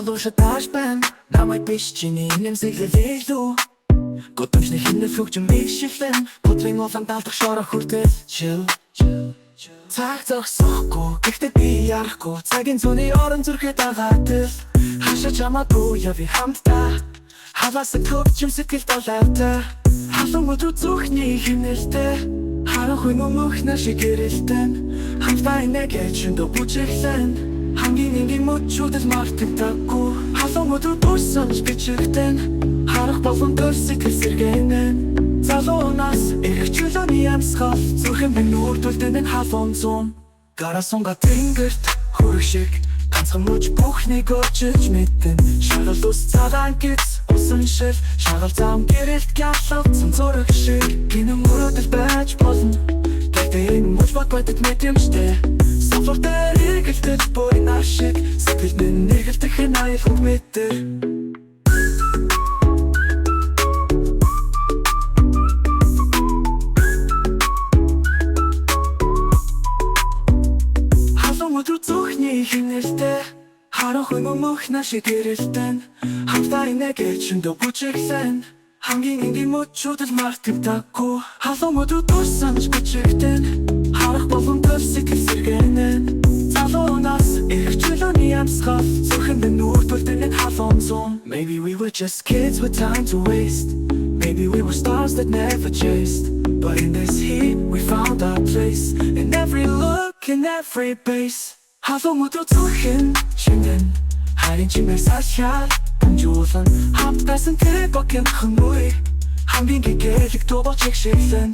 лучше тааш байна. Намайг биш чиний нэмсэглэл илүү. Годамжны хинэ фүгч мишилэн Бүтрийн улаан даалдах шороо хүртэл chill. Цаг зогсохгүй, гэхдээ би ярахгүй. Цагийн зүүнний орон зүрхэд дагаад хаашаа чамаагүй яви хамтдаа. Хаваасаа төвчм сэтгэл долоотой. Халуун өдрөө зүрхний хинэлтэй. Харахгүй нүмөхнө шиг гэрэлтэн. Хамтдаа инээгээд шөндөө бүжиглэн. Хамгийн энгийн мөчүүдэд мартагдаггүй. Халуун өдрөө дурсамж бичигдэн. Харах болон төр сэтгэл сэргэнэн. Залуунаас эрх чөлөөний амьсгал. Зүрхэн минь үрдүүлдэн энэ халуун зүүн. Гараасунга тэнгэрт хөрөг шиг ганцхан мөч бүхнийг өөрчилж мэдэн. Шагал ус цагаан гиз усан шил. Шагал зам гэрэлт гялалцсан зураг шиг. Гинэн мөрөдөл байж болно. Гэхдээ энэ мөч багбайдад мэдэмжтэй. Софлор дээр эргэлдэж буй нар шиг. Сэтгэл минь нэгэлдэх энэ айлганд мэдэр. Хинэлтэй харахгүй мөхнө шиг гэрэлтэн. Хамтдаа инээгээд шөндөө бүжиглэн. Хамгийн энгийн мөчүүдэд мартагдаггүй. Халуун өдрөө дурсамж бичигдэн. Харах болон төр сэтгэл сэргэнэн. Залуунаас эрх чөлөөний амьсгал. Зүрхэн минь үрдүүлдэн энэ халуун зүүн. Maybe we were just kids with time to waste. Maybe we were stars that never chased. But in this heat we found our place. In every look, in every base. Халуун өдрөө зүрхэн шингэн. Харин чимээ сашаал бамжуулан. Хамтдайсан тэр богино хүмүүй. Хамгийн гэгээлэг тубалж их шиглэн.